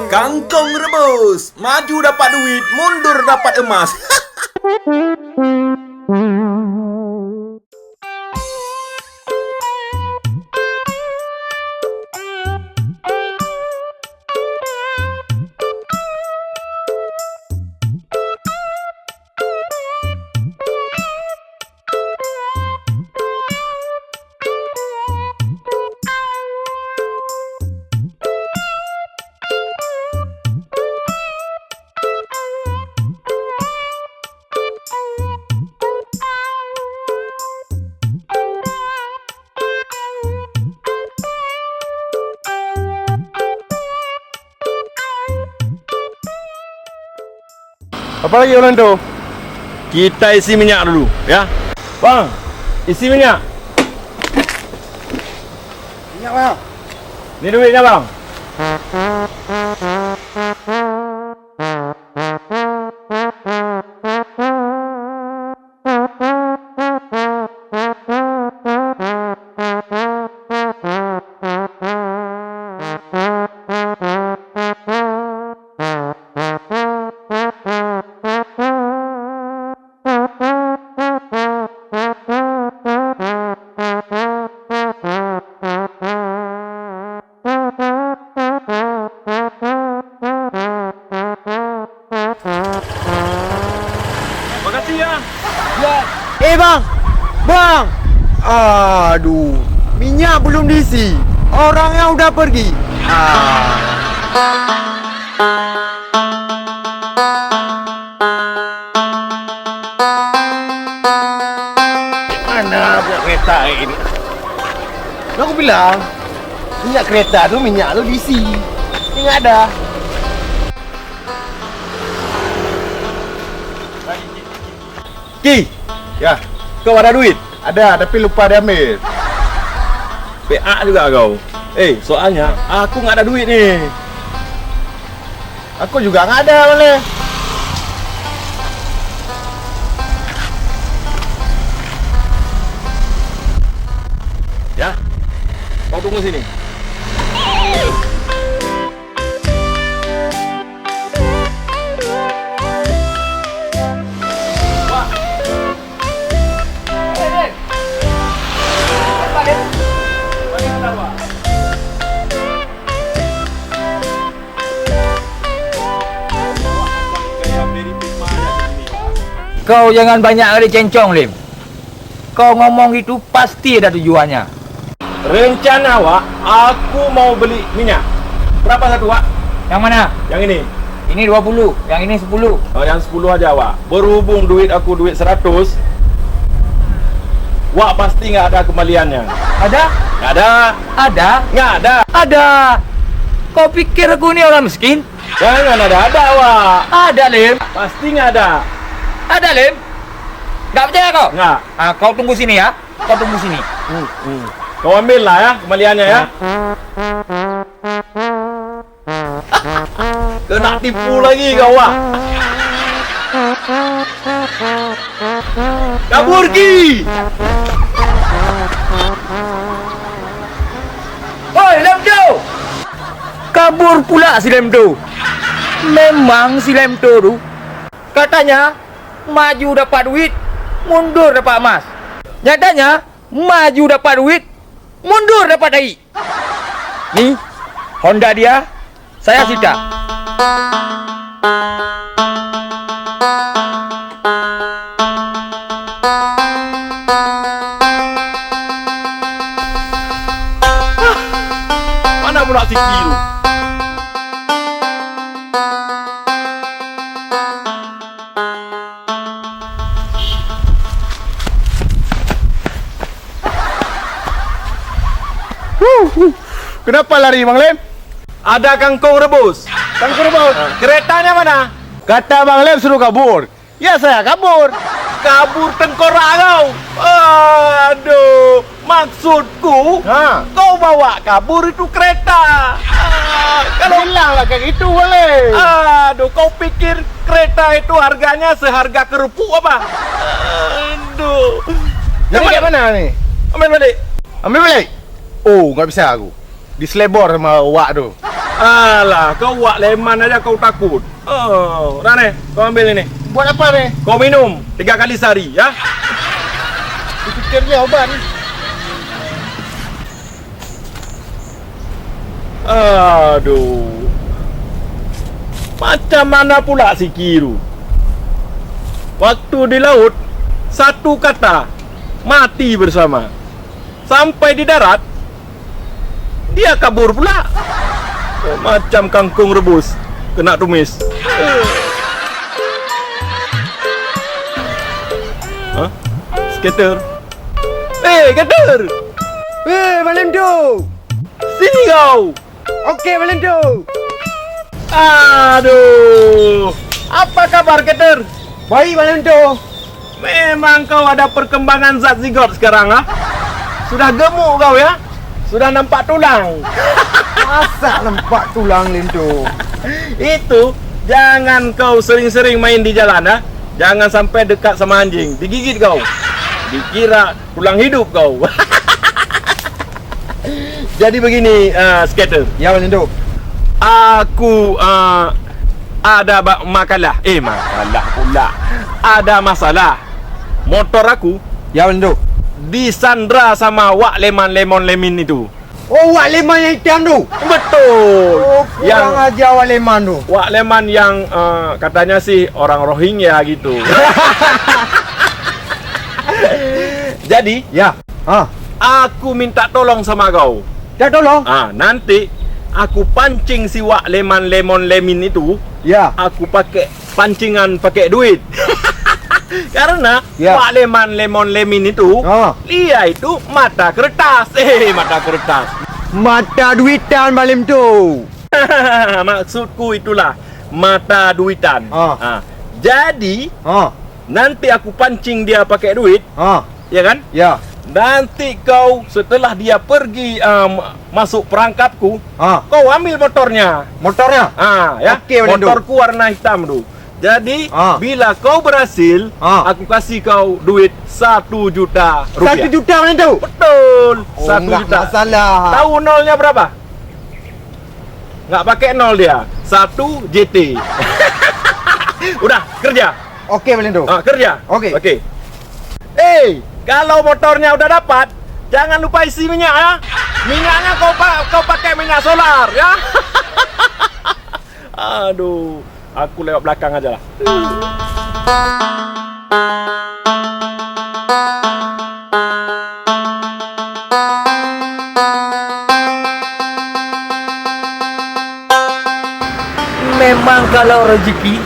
Kangkung rebus, maju dapat duit, mundur dapat emas. Apa lagi Orlando? Kita isi minyak dulu, ya. Bang, isi minyak. Minyak bang. Ni duitnya, bang. Makasih ya. Bang. Bang. Aduh. Minyak belum diisi. Orangnya udah pergi. Mana buat kereta ini? Aku bilang, minyak kereta tu minyak lu diisi. Ini nggak ada. Ki, Ya, kau ada duit? ada tapi lupa diambil. PA juga kau. Soalnya aku nggak ada duit nih. Aku juga nggak ada boleh. Ya, kau tunggu sini. Kau jangan banyak kali cencong, Lim. Kau ngomong itu pasti ada tujuannya. Rencana, Wak, aku mau beli minyak. Berapa satu, Wak? Yang mana? Yang ini. Ini 20, yang ini 10. Oh, yang 10 aja, Wak. Berhubung duit aku duit 100, Wak pasti nggak ada kembaliannya. Ada? Nggak ada. Ada? Nggak ada. Ada. Kau pikir aku ini orang miskin? Jangan ada, Wak. Ada, Lim. Pasti nggak ada. Ada, Lim. Nggak percaya kau? Nggak. Kau tunggu sini ya. Kau tunggu sini. Kau ambil lah ya kembaliannya ya. Kena tipu lagi kau, Wak. Kabur Ki. Oi, Lemdo! Kabur pula si Lemdo. Memang si Lemdo tu katanya maju dapat duit, mundur dapat emas. Nyatanya maju dapat duit, mundur dapat dai. Nih, Honda dia, saya sita. Mana pula si Ki tu? Kenapa lari Bang Lem? Ada kangkung rebus. Kangkung rebus. Keretanya mana? Kata Bang Lem suruh kabur. Ya saya kabur. Kabur tengkorak kau. Aduh, maksudku kau bawa kabur itu kereta. Kalau Bilang lah kayak gitu boleh. aduh, kau pikir kereta itu harganya seharga kerupuk apa? Aduh. Jadi kayak mana nih? Ambil balik. Ambil balik. Oh, nggak bisa aku. Diselebor sama Wak tu. Alah, kau Wak Leman aja kau takut. Oh, dah ni, kau ambil ini. Buat apa ni? Kau minum 3 kali sehari, ya? Fikirnya obat. Aduh. Macam mana pula si Kiru? Waktu di laut, satu kata, mati bersama. Sampai di darat, dia kabur pula. Macam kangkung rebus, kena tumis. Hah? Skater? Skater! Valento. Sini kau! Okey, Valento. Aduh! Apa kabar, Skater? Baik, Valento. Memang kau ada perkembangan zat zigot sekarang, ha? Sudah gemuk kau, ya? Sudah nampak tulang. Masa nampak tulang, Lento? Itu, jangan kau sering-sering main di jalan, ha? Jangan sampai dekat sama anjing, digigit kau. Dikira tulang hidup kau. Jadi begini, Skater. Ya, Valento. Aku ada makalah. Makalah pula. Ada masalah. Motor aku Ya, Valento. disandra sama Wak Leman itu. Oh, Wak Leman yang hitam tu. Betul. Oh, kurang ajar Wak Leman tu. Wak Leman yang katanya sih orang Rohingya gitu. Jadi, Ya. aku minta tolong sama kau. Dah tolong. Nanti aku pancing si Wak Leman itu. Ya. Aku pakai pancingan pakai duit. Karena Ya. Wak Leman itu dia itu mata kertas. Mata kertas. Mata duitan malam tu. Maksudku itulah mata duitan. Jadi nanti aku pancing dia pakai duit, ya kan? Ya. Nanti kau setelah dia pergi masuk perangkapku, kau ambil motornya. Motornya? Ya. Okey, Walendu. Motorku warna hitam tu. Jadi bila kau berhasil, aku kasih kau duit 1 juta rupiah. 1 juta malam tu. Betul. 1 enggak juta. masalah. Tahu nolnya berapa? Nggak pakai nol dia. 1 JT. Udah kerja. Okey, malam tu. Kerja. Okey. Okey. Kalau motornya udah dapat, jangan lupa isi minyak ya. Minyaknya kau pakai minyak solar ya. Aduh, aku lewat belakang aja lah. Memang kalau rezeki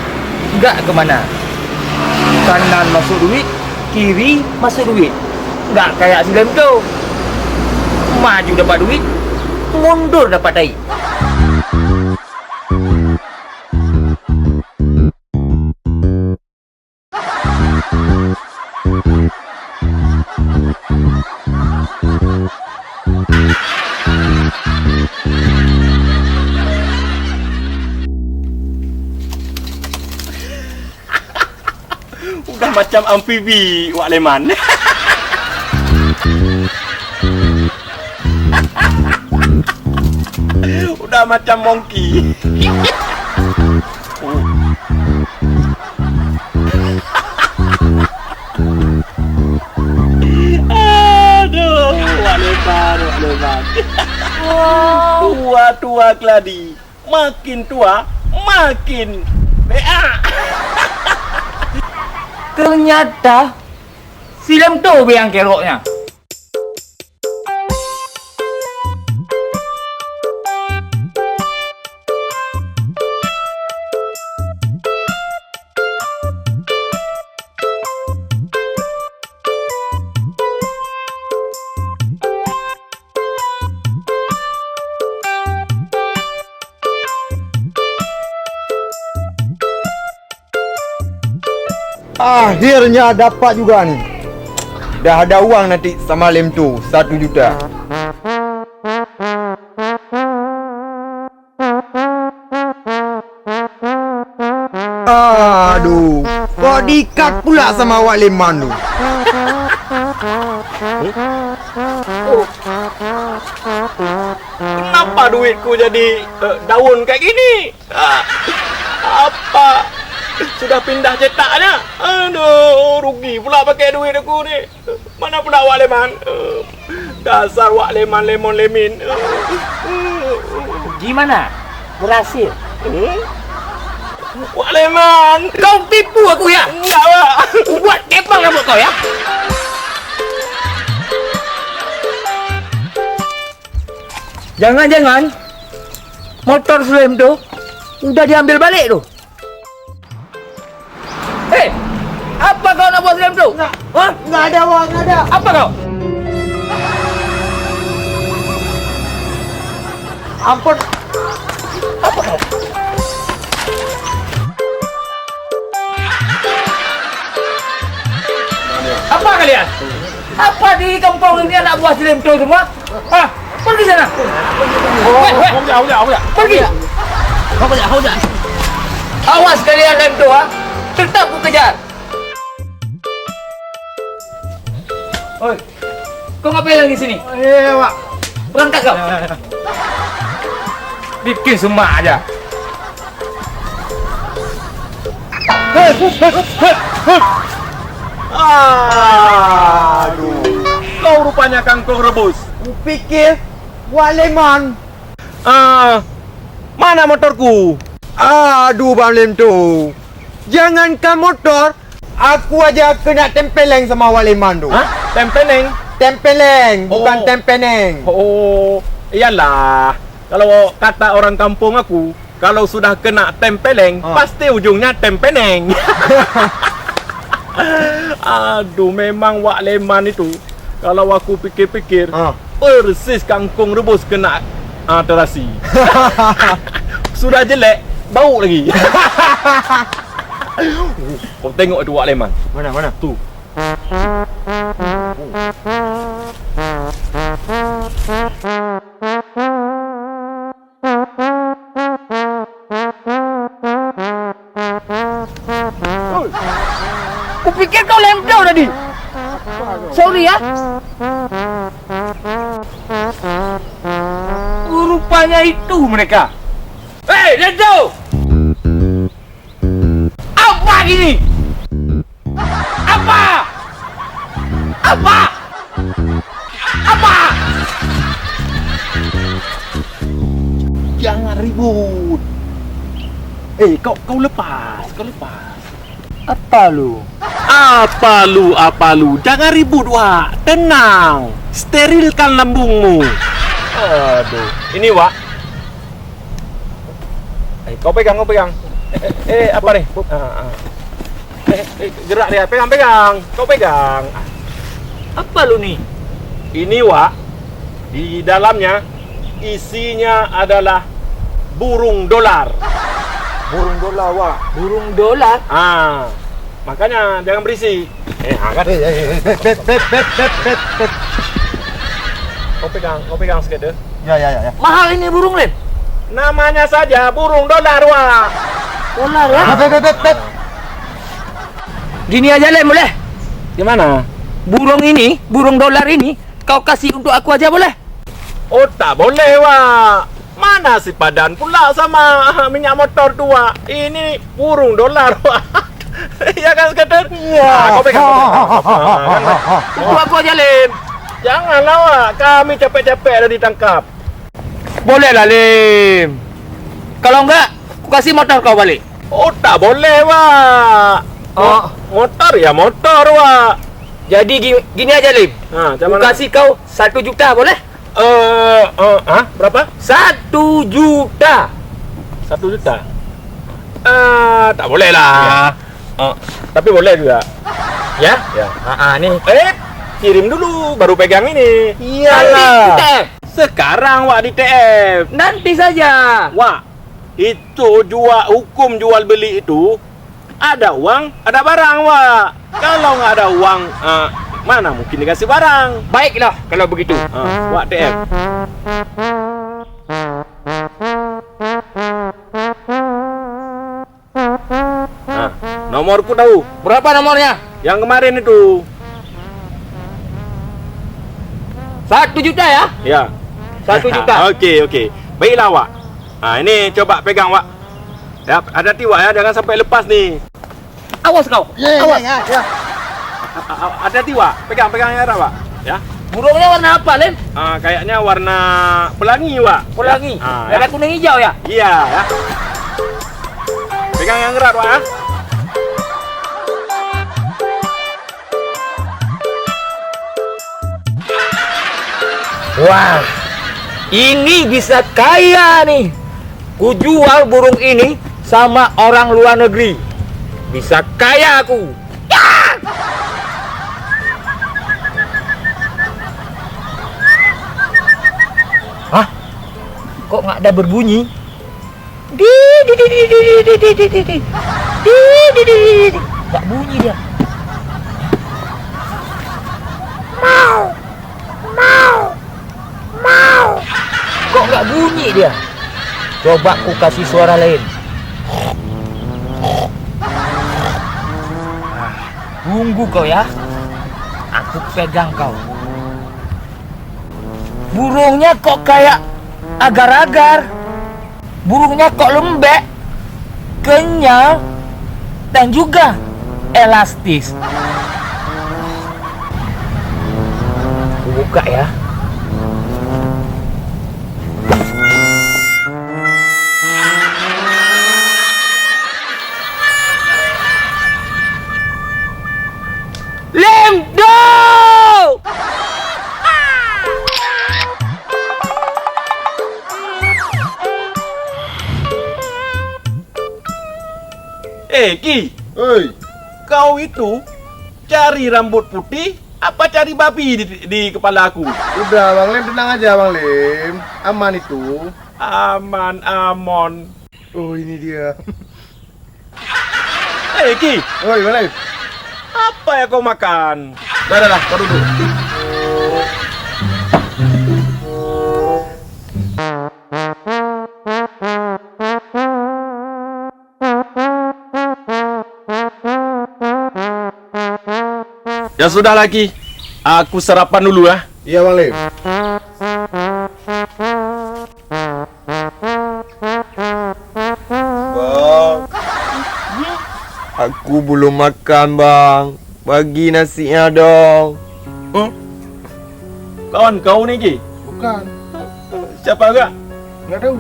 nggak kemana. Kanan masuk duit, kiri masuk duit. Nggak kayak si Lem tu. Maju dapat duit, mundur dapat tai. Udah macam amfibi Wak Leman. Udah macam monkey. Aduh, Wak Leman. Tua keladi. Makin tua, makin beak. Ternyata si Lem tu yang keroknya. Akhirnya dapat juga ni. Dah ada uang nanti sama Lem tu 1 juta. Aduh, kok diikat pula sama Wak Leman tu. Kenapa Kenapa duitku jadi daun kayak gini? Apa? Sudah pindah cetaknya? Aduh, rugi pula pakai duit aku ni. Mana pula Wak Leman? Dasar Wak Leman lemon lemin. Gimana? Berhasil? Wak Leman, Kau tipu aku ya? enggak Wak. Buat kepang rambut kau ya? Jangan-jangan motor Slim tuh udah diambil balik tuh. Hei, apa kau nak buat Slim tuh? Hah? Nggak ada, Wak, nggak ada. Apa kau? Ampun. Apa kalian? Apa di kampung ini anak buah Slim tuh semua? Ah, pergi sana. Weh, pergi. Kau jangan. Awas kalian Slim tuh, ha? Tetap ku kejar. Oi, kau ngapain lagi sini? Iya, Wak. Berangkat kau. Bikin semua aja. Aduh, kau rupanya kangkung rebus. Kupikir Wak Leman. Mana motorku? Aduh, Bang Lem tu. Jangankan motor, aku aja kena tempeleng sama Wak Leman tu. Hah? Tempeneng? Tempeleng, bukan Oh. tempeneng. Oh, iyalah. Kalau kata orang kampung aku, kalau sudah kena tempeleng, pasti ujungnya tempeneng. Aduh, memang Wak Leman itu, kalau aku pikir-pikir, persis kangkung rebus kena terasi. Sudah jelek, bau lagi. Kau tengok itu Wak Leman. Mana? Tu. Kupikir kau lempel tadi. Sorry ya. Rupanya itu mereka. Hei, Lenzo! Apa gini? Apa? Apa? Apa? Jangan ribut. Kau lepas. Apa lu? Apa lu? Jangan ribut, Wak. Tenang. Sterilkan lambungmu. Aduh. Ini, Wak. Kau pegang. Apa nih? Gerak dia. Pegang. Kau pegang. Apa lu nih? Ini, Wak. Di dalamnya isinya adalah burung dolar. Burung dolar, Wak. Burung dolar? Makanya jangan berisik. Angkat. Bet. Kau pegang sikit deh. Ya. Mahal ini burung, Len. Namanya saja burung dolar, Wak. Dolar ya? Bet. Gini aja, Len, boleh? Gimana? Burung dolar ini, kau kasih untuk aku aja boleh? Oh, tak boleh, Wak. Mana si padan pula sama minyak motor tu, Wak. Ini burung dolar, Wak. Ya kan, Skater? Iya. Kau pegang. Untuk aku aja, Len. Janganlah, Wak. Kami capek-capek dah ditangkap. Boleh lah, Lim. Kalau enggak, aku kasih motor kau balik. Oh, tak boleh, Wak. Oh. Motor ya motor, Wak. Jadi gini aja, Lim. Macam Aku mana? kasih kau 1 juta, boleh? Berapa? 1 juta. 1 juta. Tak boleh lah. Tapi boleh juga. Ya? Ya. Nih. Kirim dulu, baru pegang ini. Iyalah. Nanti, Sekarang, Wak, di TF. nanti saja. Wak, itu hukum jual beli itu ada uang, ada barang, Wak. Kalau nggak ada uang, mana mungkin dikasih barang. Baiklah kalau begitu. Wak, TF. Nomorku tahu. Berapa nomornya? Yang kemarin itu. 1 juta ya? Ya. 1 juta. Okey. Baiklah, Wak. Ini coba pegang, Wak. Ya, hati-hati, Wak, ya. Jangan sampai lepas ni. Awas kau. Awas. Hati-hati, Wak. Pegang yang erat, Wak. Ya. Burungnya warna apa, Lem? Kayaknya warna pelangi, Wak. Pelangi. Ya. Merah kuning hijau ya? Iya, ya. Pegang yang erat, Wak, ya. Wah, ini bisa kaya nih. Ku jual burung ini sama orang luar negeri. Bisa kaya aku. Hah? Kok nggak ada berbunyi? Nggak bunyi dia. Kok nggak bunyi dia? Coba ku kasih suara lain. Tunggu kau ya. Aku pegang kau. Burungnya kok kayak agar-agar. Burungnya kok lembek, kenyal, dan juga elastis. Buka ya. Lemdo! Ki, Oi, kau itu cari rambut putih apa cari babi di kepala aku? udah Bang Lim, tenang aja Bang Lim. Aman itu. Aman, amon. Oh, ini dia. Ki, Oi, Bang Lim. apa yang kau makan? Dah, kau duduk. Ya sudah lagi, aku sarapan dulu ya. Iya Bang Lim. Bang, aku belum makan Bang. Bagi nasinya dong. Kawan kau nih Ki? Bukan, Siapa enggak? nggak tahu.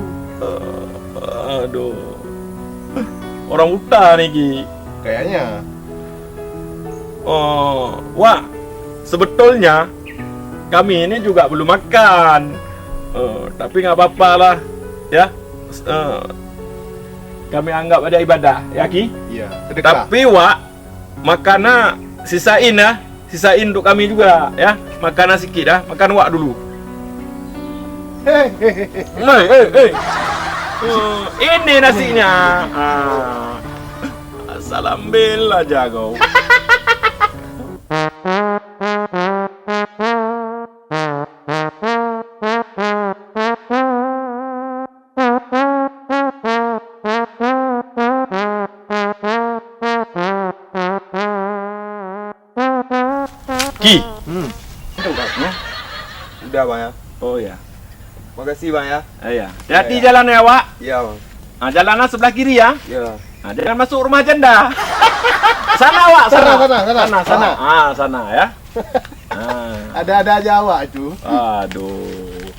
Aduh, orang hutan nih Ki. Kayaknya. Oh, wah, sebetulnya kami ini juga belum makan. Tapi nggak apa-apa lah, ya. Kami anggap ada ibadah, ya Ki. Iya, sedekah. Tapi wah, makanan sisain ya, sisain untuk kami juga, ya. Makanan sikit dah, makan wak dulu. Hei. Ini nasinya. Asal ambil aja kau. Ki. Udah Bang ya. Oh ya. Makasih Bang ya. Iya. Hati-hati jalan ya, Wak. Iya Bang. Jalannya sebelah kiri ya. Iya. Jangan masuk rumah janda. Sana, Wak. Sana. Sana ya. Ada aja awak cu. Aduh.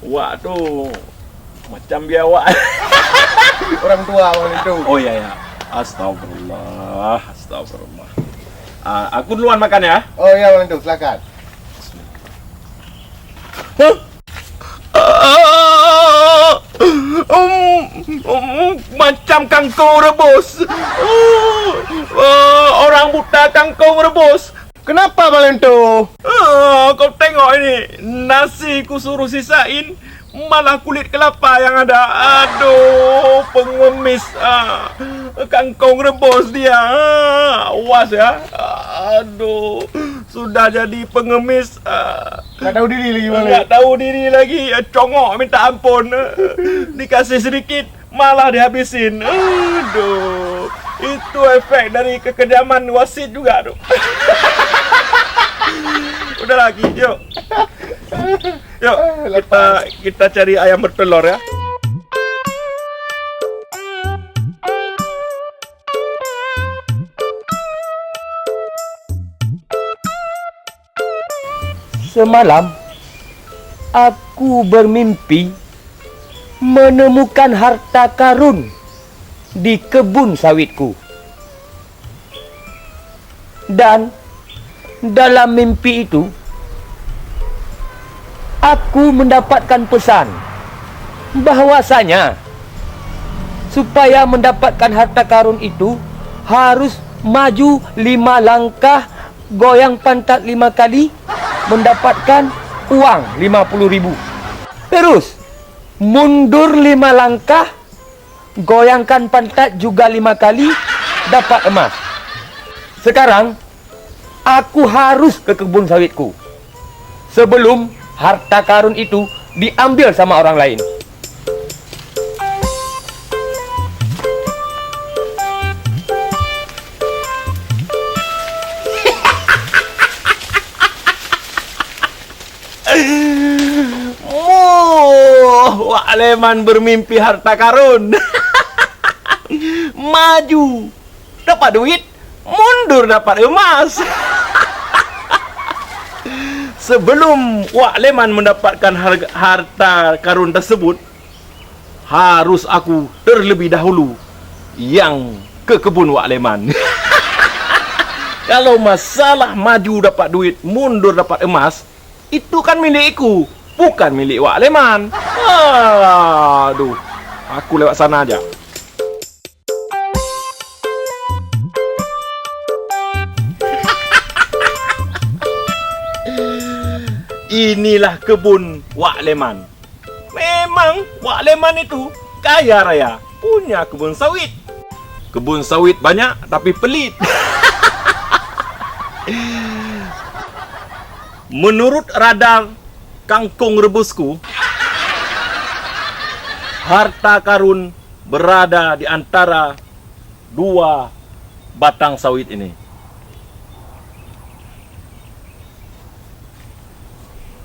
Wak tuh macam dia, Wak. Orang tua Bang itu. Oh iya. Astagfirullah. Aku duluan makan ya. Oh iya Bang itu, silakan. Macam kangkung rebus. Orang buta kangkung rebus. Kenapa Bang Lento? Kau tengok ini, nasi ku suruh sisain, malah kulit kelapa yang ada. Aduh, pengemis. Kangkung rebus dia. Awas ya. Aduh, sudah jadi pengemis. Nggak tahu diri lagi Bang Lento. Nggak tahu diri lagi. Congok minta ampun. Dikasih sedikit, malah dihabisin. Aduh, itu efek dari kekejaman wasit juga tuh. Udah lagi, yuk. Yuk, kita cari ayam bertelur ya. Semalam aku bermimpi menemukan harta karun di kebun sawitku. Dan dalam mimpi itu aku mendapatkan pesan bahwasanya supaya mendapatkan harta karun itu harus maju 5 langkah, goyang pantat 5 kali, mendapatkan uang 50.000. Terus mundur 5 langkah, goyangkan pantat juga 5 kali, dapat emas. Sekarang aku harus ke kebun sawitku sebelum harta karun itu diambil sama orang lain. Wak Leman bermimpi harta karun. Maju dapat duit, mundur dapat emas. Sebelum Wak Leman mendapatkan harta karun tersebut, harus aku terlebih dahulu yang ke kebun Wak Leman. Kalau masalah maju dapat duit, mundur dapat emas, itu kan milikku, bukan milik Wak Leman. Aduh, aku lewat sana aja. Inilah kebun Wak Leman. Memang Wak Leman itu kaya raya, punya kebun sawit. Kebun sawit banyak tapi pelit. Menurut radar kangkung rebusku, harta karun berada di antara 2 batang sawit ini.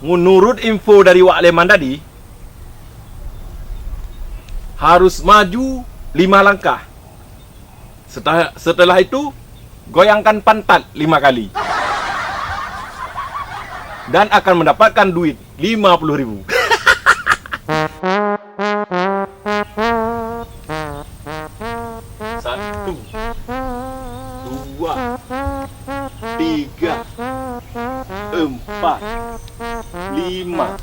Menurut info dari Wak Leman tadi, harus maju 5 langkah. Setelah itu, goyangkan pantat 5 kali. Dan akan mendapatkan duit 50.000. Satu, 2, 3, 4, 5.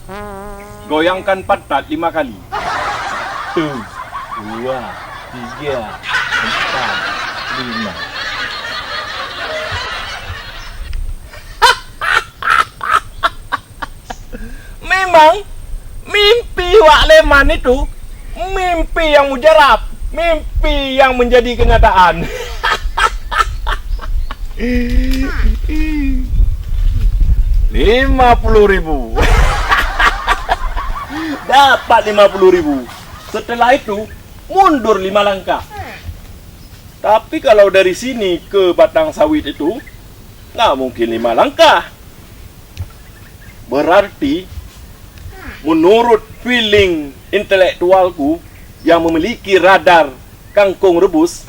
Goyangkan pantat 5 kali. 1, 2, 3, 4, 5. Memang mimpi Wak Leman itu mimpi yang mujarab, mimpi yang menjadi kenyataan. 50.000. Dapat 50.000. Setelah itu mundur 5 langkah. Tapi kalau dari sini ke batang sawit itu nggak mungkin 5 langkah. Berarti menurut feeling intelektualku yang memiliki radar kangkung rebus,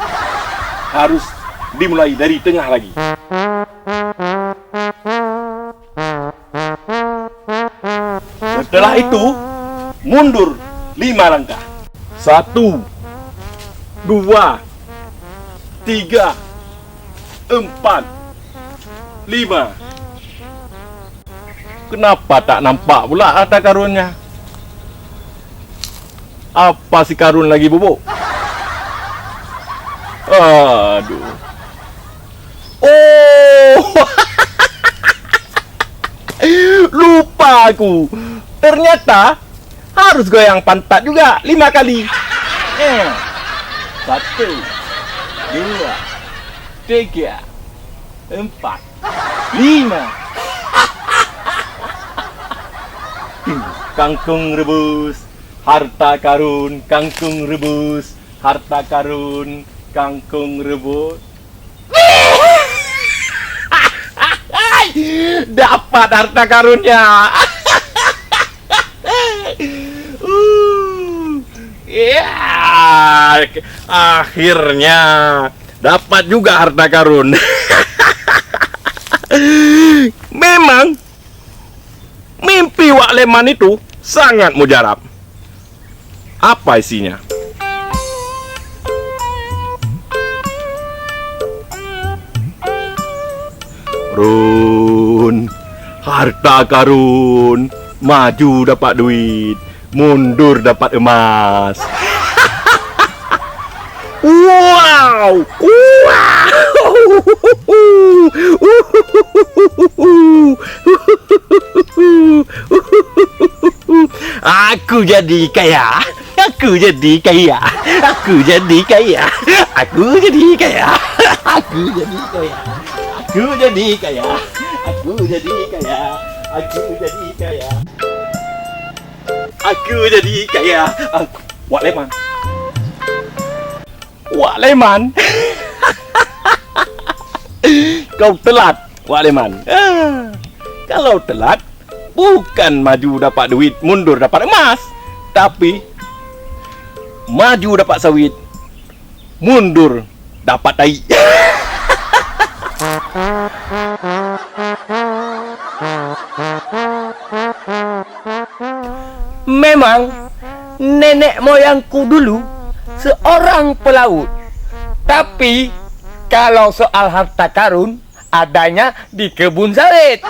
harus dimulai dari tengah lagi. Setelah itu mundur 5 langkah. 1, 2, 3, 4, 5. Kenapa tak nampak pula harta karunnya? Apa si karun lagi bubuk? Aduh. Oh. Lupa aku. Ternyata harus goyang pantat juga 5 kali. 1, 2, 3, 4, 5. Kangkung rebus, harta karun, kangkung rebus, harta karun, kangkung rebus. Dapat harta karunnya. Ya, akhirnya dapat juga harta karun. Memang mimpi Wak Leman itu sangat mujarab. Apa isinya? Run, harta karun, maju dapat duit, mundur dapat emas. Wow! Aku jadi kaya. Aku jadi kaya. Aku jadi kaya. Aku jadi kaya. Aku jadi kaya. Aku jadi kaya. Aku jadi kaya. Aku jadi kaya. Aku jadi kaya. Wak Leman. Wak Leman. Kau telat, Wak Leman. Kalau telat, bukan maju dapat duit, mundur dapat emas, tapi maju dapat sawit, mundur dapat tai. Memang nenek moyangku dulu seorang pelaut. Tapi kalau soal harta karun, adanya di kebun sawit.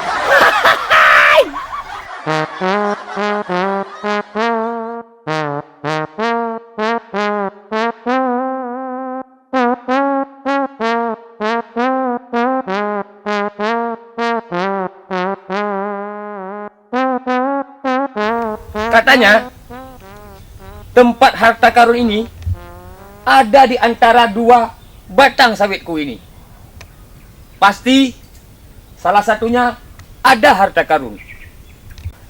Katanya, tempat harta karun ini ada di antara dua batang sawitku ini. Pasti salah satunya ada harta karun.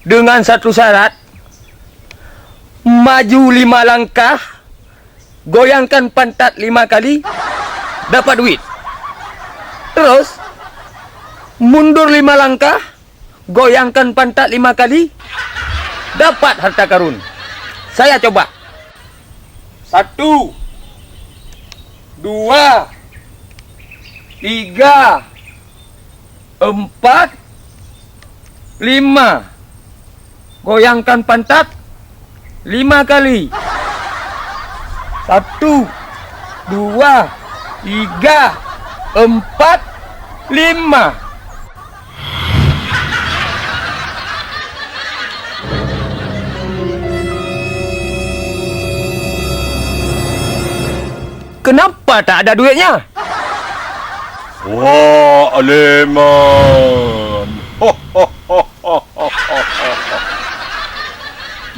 Dengan satu syarat, maju 5 langkah, goyangkan pantat 5 kali, dapat duit. Terus, mundur 5 langkah, goyangkan pantat 5 kali, dapat harta karun. Saya coba. 1, 2, 3, 4, 5. Goyangkan pantat 5 kali. 1, 2, 3, 4, 5. Kenapa tak ada duitnya? Wah, Leman.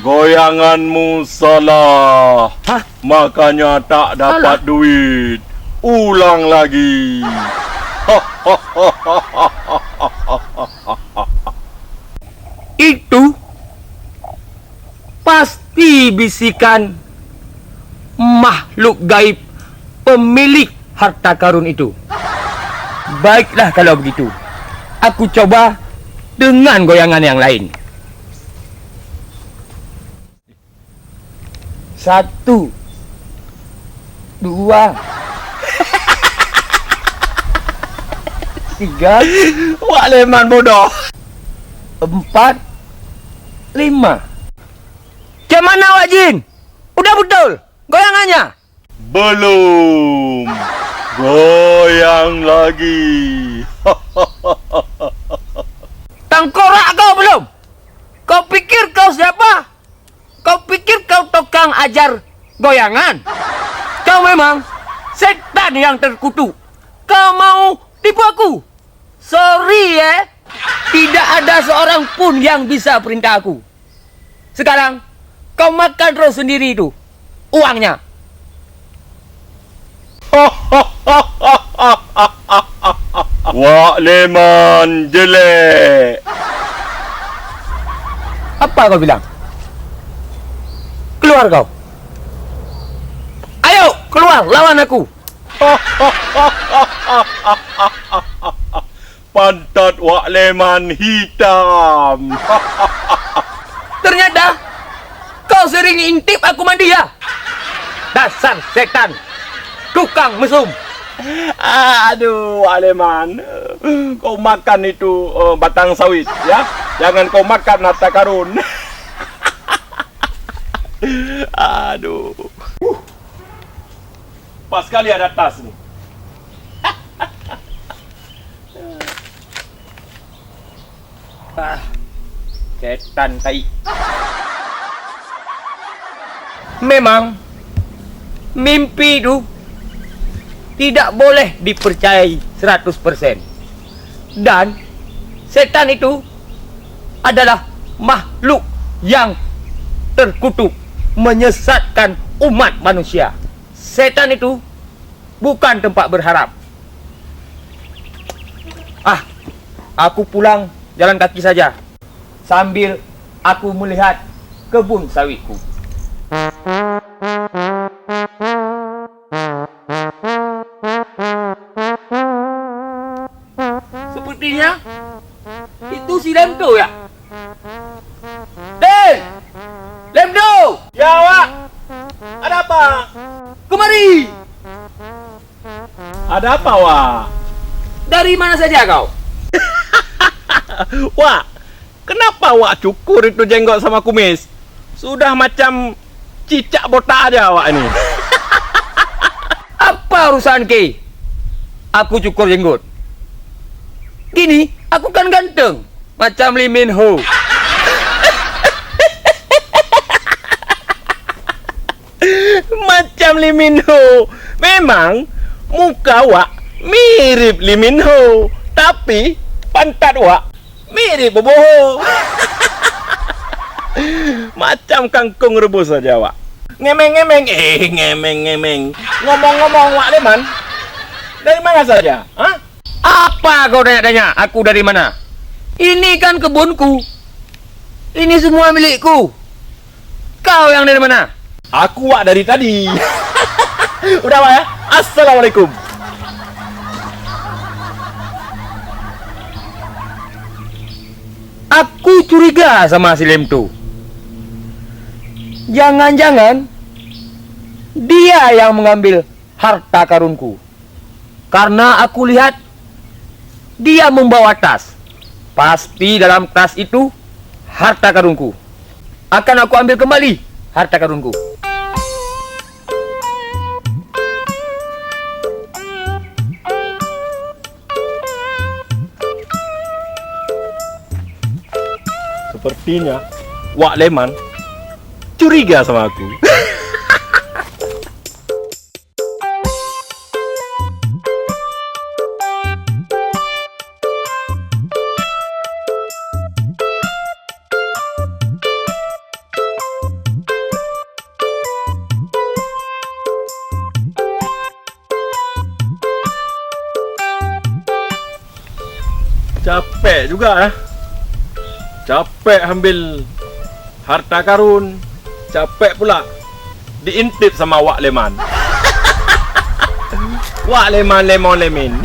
Goyanganmu salah. Hah? Makanya tak dapat Salah? duit. Ulang lagi. Itu pasti bisikan makhluk gaib pemilik harta karun itu. Baiklah kalau begitu. Aku coba dengan goyangan yang lain. 1, 2, 3, Wak Leman bodoh. 4, 5. Macam mana Wak Jin? Udah betul goyangannya? Belum. Goyang lagi. Tangkorak kau belum? Kau pikir kau siapa? Kau pikir kau tukang ajar goyangan? Kau memang setan yang terkutuk. Kau mau tipu aku? Sorry ya. Tidak ada seorang pun yang bisa perintah aku. Sekarang kau makan terus sendiri itu uangnya. Wak Leman jelek. Apa kau bilang? Keluar kau. Ayo keluar lawan aku. Pantat Wak Leman hitam. Ternyata Kau sering intip aku mandi ya? Dasar setan, tukang mesum. Aduh, Aleman. Kau makan itu batang sawit, ya. Jangan kau makan harta karun. Aduh. Pas kali ada tas nih. Setan tai. Memang mimpi itu tidak boleh dipercayai 100%. Dan setan itu adalah makhluk yang terkutuk, menyesatkan umat manusia. Setan itu bukan tempat berharap. Aku pulang jalan kaki saja, sambil aku melihat kebun sawitku. Sepertinya itu si Lemdo ya? Lemdo! Ya, Wak. Ada apa? Kemari! Ada apa, Wak? Dari mana saja kau? Wak, kenapa Wak cukur itu jenggot sama kumis? Sudah macam cicak botak aja Wak ini. Apa urusan ke? Aku cukur jenggot. Gini, aku kan ganteng. Macam Lee Min Ho. Macam Lee Min Ho. Memang muka Wak mirip Lee Min Ho, tapi pantat Wak mirip boboho. Macam kangkung rebus saja Wak. Ngemeng-ngemeng, ngemeng-ngemeng. Ngomong-ngomong Wak Leman, dari mana saja? Hah? Apa kau tanya-tanya? Aku dari mana? Ini kan kebunku. Ini semua milikku. Kau yang dari mana? Aku Wak dari tadi. Udah Wak ya. Assalamualaikum. Aku curiga sama si Lemto. Jangan-jangan dia yang mengambil harta karunku. Karena aku lihat dia membawa tas. Pasti dalam tas itu harta karunku. Akan aku ambil kembali harta karunku. Sepertinya Wak Leman curiga sama aku. Capek juga Capek ambil harta karun, capek pula diintip sama Wak Leman. Wak Leman lemon lemin.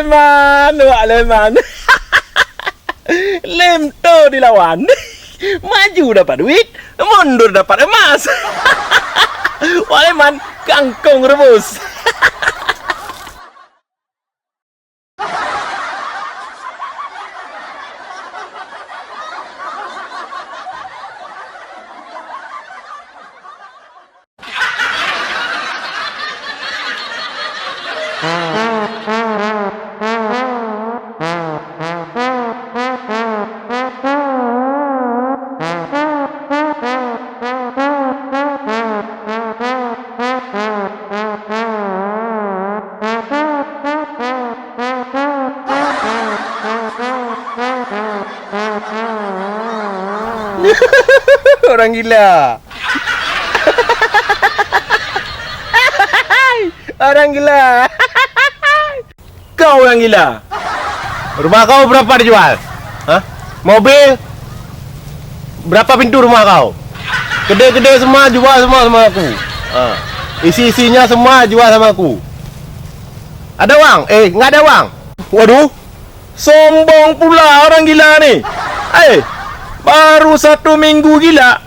Wak Leman. Lemto dilawan. Maju dapat duit, mundur dapat emas. Wak Leman, kangkung rebus. Orang gila. Orang gila. Kau yang gila. Rumah kau berapa dijual? Hah? Mobil? Berapa pintu rumah kau? Gede-gede semua jual semua sama aku. Isi-isinya semua jual sama aku. Ada uang? Nggak ada uang. Waduh, sombong pula orang gila ni. Baru 1 minggu gila,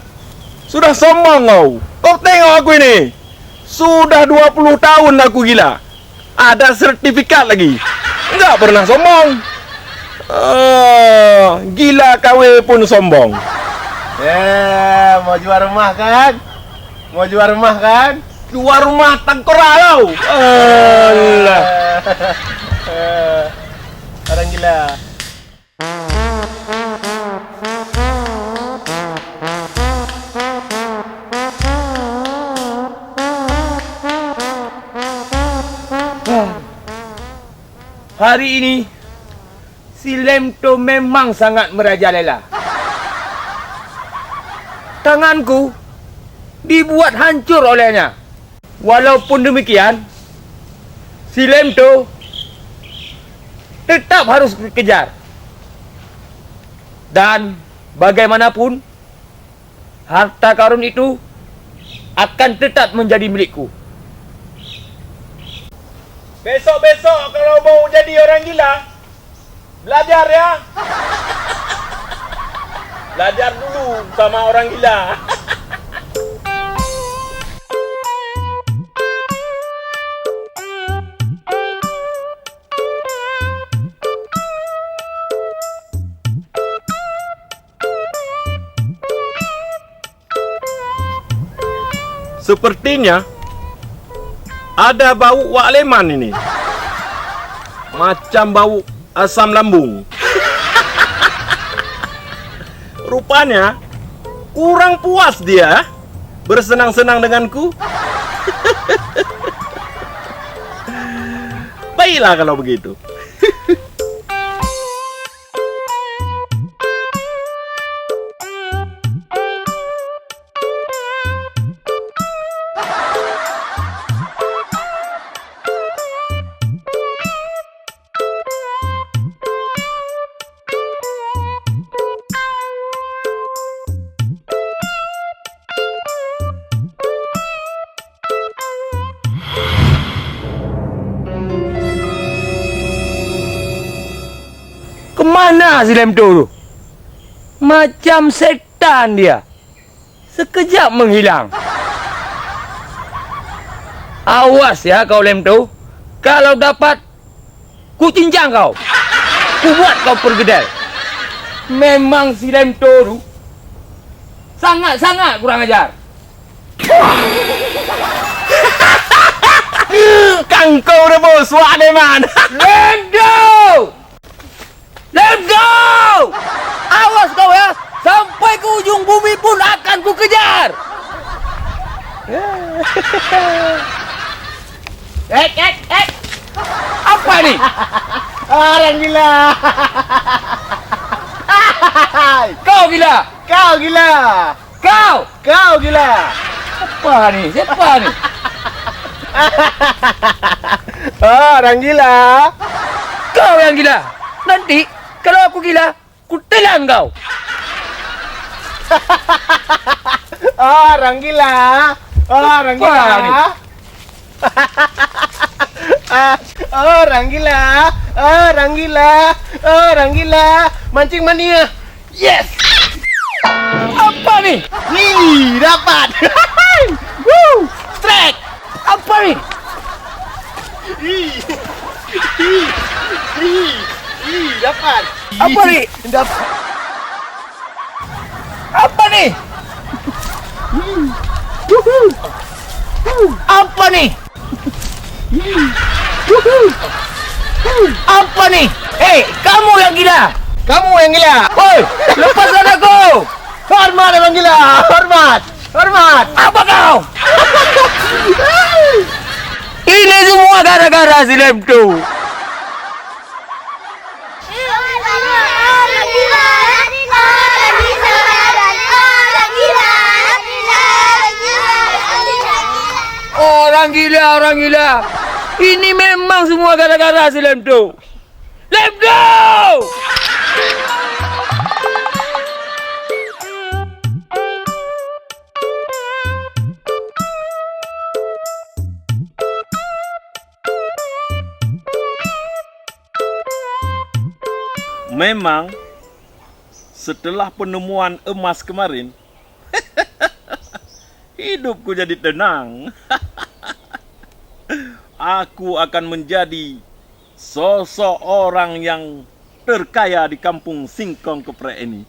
sudah sombong kau. Kau tengok aku ini, sudah 20 tahun aku gila. Ada sertifikat lagi. Enggak pernah sombong. Gila KW pun sombong. Mau jual rumah kan? Mau jual rumah kan? Jual rumah tangkora kau. Alah. Orang gila. Hari ini si Lemto memang sangat merajalela. Tanganku dibuat hancur olehnya. Walaupun demikian, si Lemto tetap harus dikejar. Dan bagaimanapun, harta karun itu akan tetap menjadi milikku. Besok-besok kalau mau jadi orang gila, belajar ya. Belajar dulu sama orang gila. Sepertinya ada bau Wak Leman ini. Macam bau asam lambung. Rupanya kurang puas dia bersenang-senang denganku. Baiklah kalau begitu. Kemana si Lemto tu? Macam setan dia. Sekejap menghilang. Awas ya kau Lemto. Kalau dapat, ku cincang kau. Ku buat kau pergedel. Memang si Lemto tu sangat-sangat kurang ajar. Kangkung rebus Wak Leman. Lemto! Lemto! Awas kau ya. Sampai ke ujung bumi pun akan ku kejar. Apa ni? Orang gila. Kau gila. Kau gila. Kau gila. Apa ni? Siapa ni? Orang gila. Kau yang gila. Nanti kalau aku gila, ku telan kau. Orang gila. Orang gila. Apa ni? Orang gila. Orang gila, orang gila, mancing mania. Yes. Apa nih? Nih, dapat. Woo, strike. Apa nih? Dapat. Apa nih? Dapat. Apa nih? Apa nih? Apa nih? Hei, kamu yang gila! Kamu yang gila. Woi, lepaskan aku! Hormat orang gila, hormat. Hormat. Apa kau? Ini semua gara-gara si Lemdo. Orang gila. Ini memang semua gara-gara si Lemdo. Lemdo! Memang setelah penemuan emas kemarin, hidupku jadi tenang. Aku akan menjadi sosok orang yang terkaya di kampung Singkong Keprek ini.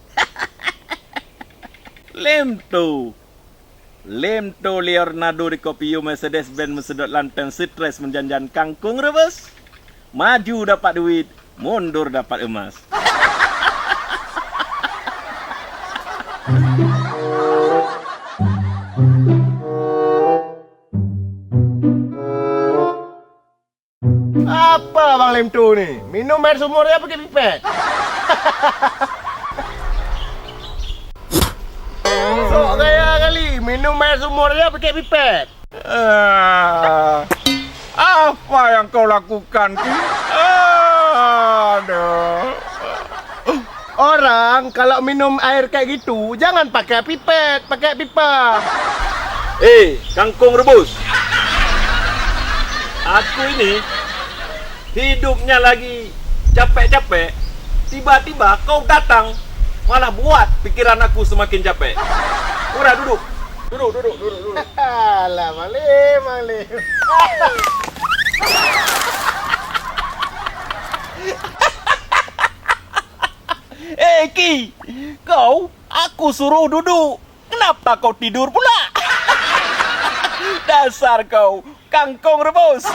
Lemto Leonardo DiCaprio Mercedes-Benz mesedot lantern stres menjanjan kangkung rebus. Maju dapat duit, mundur dapat emas. Apa Bang Lemto nih? Minum air sumurnya pakai pipet. Sok gaya kali, minum air sumurnya pakai pipet. Apa yang kau lakukan, Ki? Aduh. Orang kalau minum air kayak gitu jangan pakai pipet, pakai pipa. Kangkung rebus. Aku ini hidupnya lagi capek-capek. Tiba-tiba kau datang malah buat pikiran aku semakin capek. Udah duduk. Duduk. Alah, Malim. Ki, aku suruh duduk. Kenapa kau tidur pula? Dasar kau, kangkung rebus.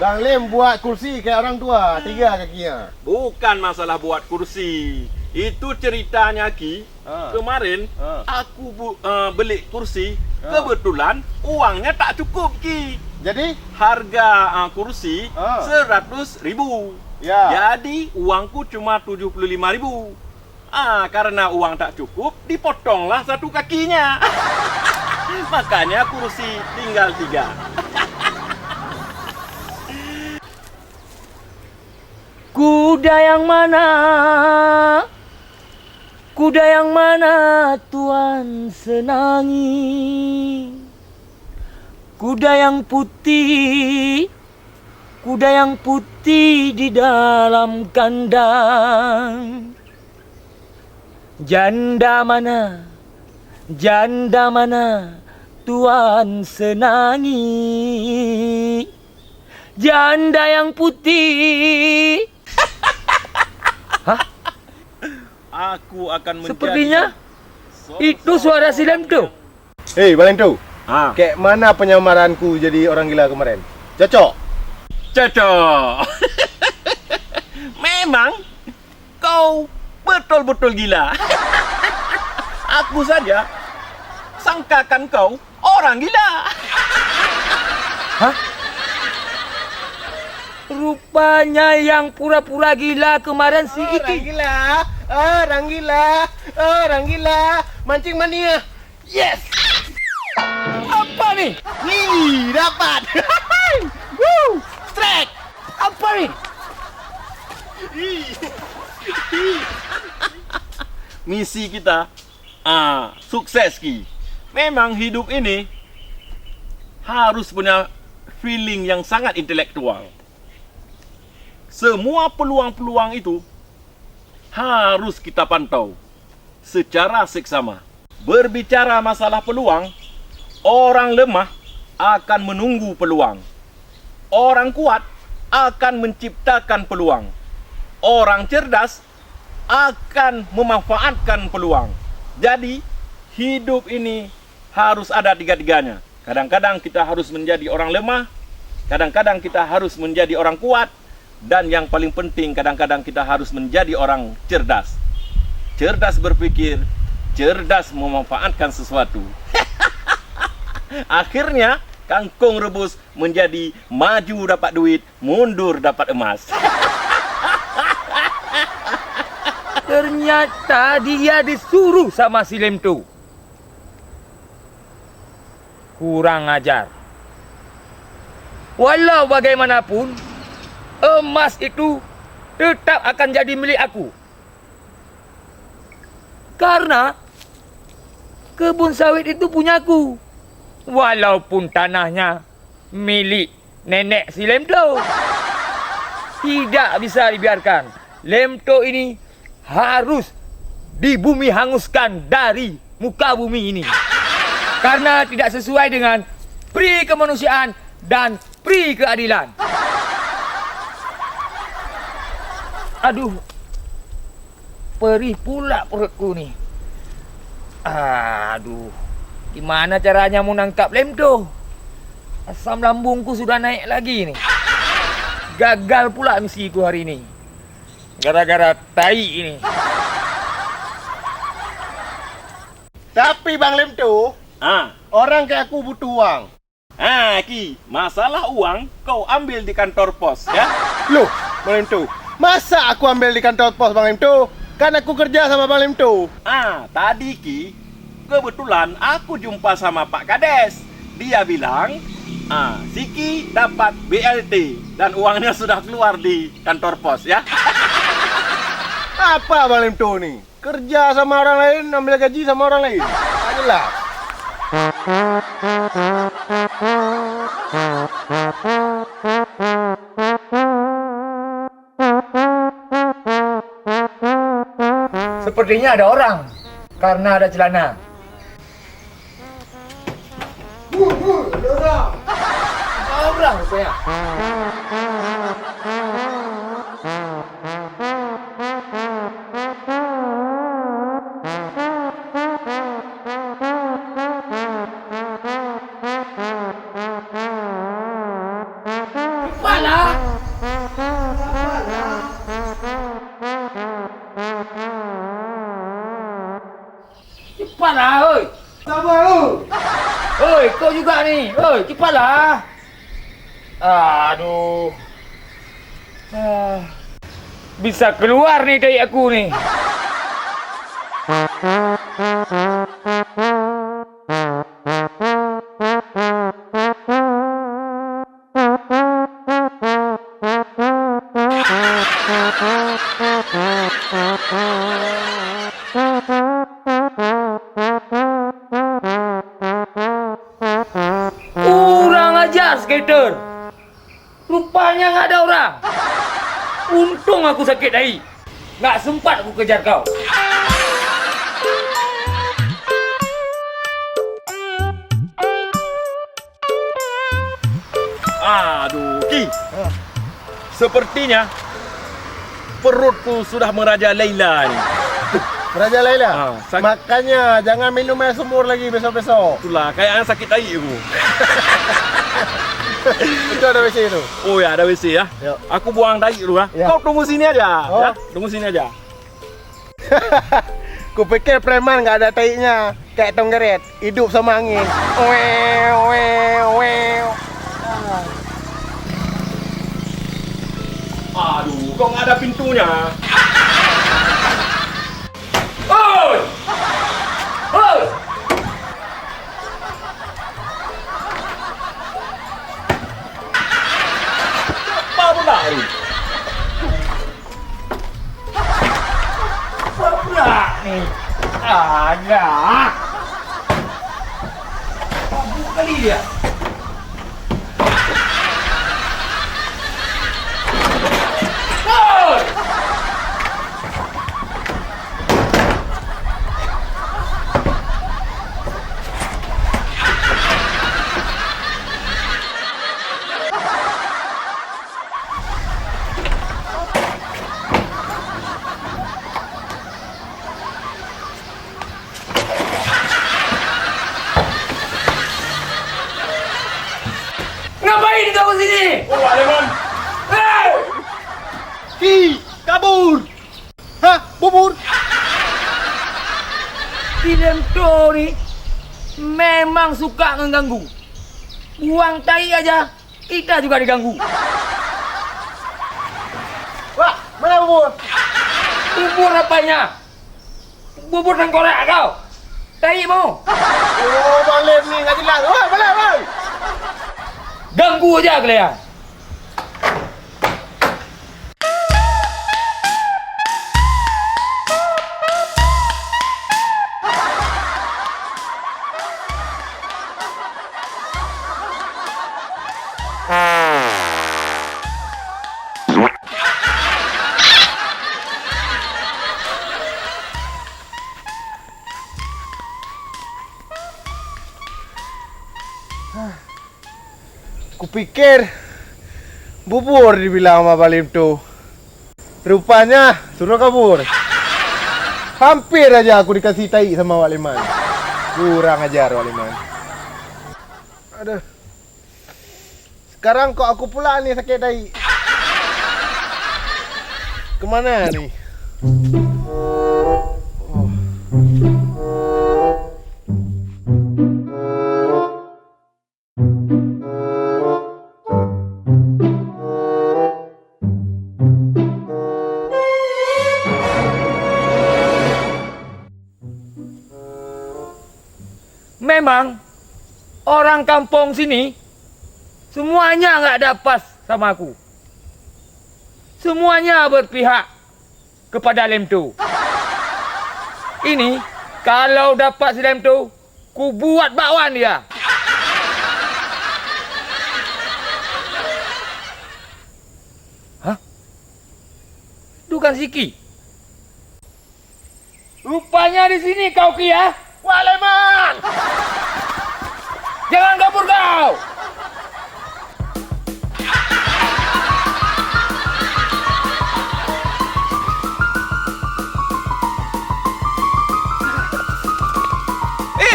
Bang Lim buat kursi kayak orang tua, 3 kakinya. Bukan masalah buat kursi. Itu ceritanya, Ki. Kemarin aku beli kursi. Kebetulan uangnya tak cukup, Ki. Jadi Harga kursi 100.000. Ya. Jadi uangku cuma 75.000. Karena uang tak cukup, dipotonglah satu kakinya. Makanya kursi tinggal 3. Kuda yang mana? Kuda yang mana Tuan senangi? Kuda yang putih, kuda yang putih di dalam kandang. Janda mana? Janda mana Tuan senangi? Janda yang putih. Aku akan menjadi Sepertinya itu suara si Lemdo. Hei Bang Lemto, Ah, kayak mana penyamaranku jadi orang gila kemarin? Cocok? cocok. Memang kau betul-betul gila. Aku saja sangkakan kau orang gila. Rupanya yang pura-pura gila kemarin si Iki. Orang gila, mancing mania. Yes. Apa nih? Nih, dapat. Woo, strike. Apa nih? Misi kita sukses, Ki. Memang hidup ini harus punya feeling yang sangat intelektual. semua peluang-peluang itu harus kita pantau secara seksama. Berbicara masalah peluang, orang lemah akan menunggu peluang. Orang kuat akan menciptakan peluang. Orang cerdas akan memanfaatkan peluang. Jadi, hidup ini harus ada tiga-tiganya. Kadang-kadang kita harus menjadi orang lemah, kadang-kadang kita harus menjadi orang kuat, dan yang paling penting kadang-kadang kita harus menjadi orang cerdas. Cerdas berpikir, cerdas memanfaatkan sesuatu. Akhirnya, kangkung rebus menjadi maju dapat duit, mundur dapat emas. Ternyata dia disuruh sama si Lem tu. Kurang ajar. Walau bagaimanapun, emas itu tetap akan jadi milik aku. Karena kebun sawit itu punyaku. Walaupun tanahnya milik nenek si Lemto. Tidak bisa dibiarkan. Lemto ini harus dibumi hanguskan dari muka bumi ini. Karena tidak sesuai dengan pri kemanusiaan dan pri keadilan. Aduh, perih pula perutku ni. Aduh, gimana caranya mau nangkap Lemto? Asam lambungku sudah naik lagi ni. Gagal pula misiku hari ini. Gara-gara tai ini. Tapi Bang Lemto, orang kayak aku butuh uang. Ki, masalah uang kau ambil di kantor pos, ya? Loh, Bang Lemto, masa aku ambil di kantor pos Bang Lemto? Kan aku kerja sama Bang Lemto. Tadi Ki, kebetulan aku jumpa sama Pak Kades. Dia bilang, Siki dapat BLT dan uangnya sudah keluar di kantor pos, ya? Apa Bang Lemto nih? Kerja sama orang lain, ambil gaji sama orang lain. Tak jelas. Sepertinya ada orang. Karena ada celana. Ada orang. Ada orang rupanya. Cepatlah, oi. Sabar lu. Oi, kau juga ni. Oi, cepatlah. Aduh. Bisa keluar ni dari aku ni. Kurang ajar, skater. Rupanya nggak ada orang. Untung aku sakit dahi. Nggak sempat aku kejar kau. Aduh, Ki. Sepertinya perutku sudah merajalela ni. Raja Laila. sakit. Makanya jangan minum air sumur lagi besok-besok. Itulah, kayaknya sakit dahi aku. Itu ada WC itu. Oh ya, ada WC ya. Yuk. Aku buang dahi dulu ya. Ya. Kau tunggu sini aja. Oh. Ya, tunggu sini aja. Kupikir preman nggak ada tainya. Kayak Tonggeret, hidup sama angin. Wew, wew, wew. Aduh, kok nggak ada pintunya? Oi! Oi! Apa pula ini? Apa pula ni? Ada. Mabuk kali dia. sini. Oh, Aleman. Hei! Ki, kabur. Hah, bubur. Si Lemto ni memang suka mengganggu. Buang tai aja, kita juga diganggu. Wah, mana bubur? Bubur apanya? Bubur tengkorak kau. Tai mau. Oh, Bang Lem ni nggak jelas. Wah, boleh, bang. Ganggu aja kalian. Kupikir bubur dibilang sama Balim tuh. Rupanya suruh kabur. Hampir aja aku dikasih tai sama Waliman. Kurang ajar Waliman. Aduh. Sekarang kok aku pula nih sakit tai. Kemana nih? Oh. Memang orang kampung sini semuanya nggak dapat sama aku. Semuanya berpihak kepada Lemto. Ini kalau dapat si Lemto, ku buat bakwan dia. Hah? Itu kan si Ki. Rupanya di sini kau Ki ya? Waliman! Jangan kabur kau!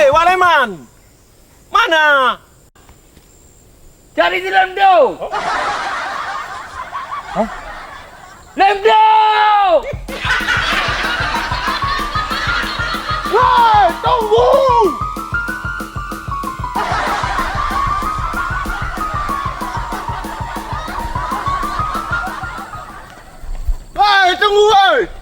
Waleman. Mana? Cari si Lemdo! Hah? Lemdo! Woi, tunggu! Woi, tunggu woi!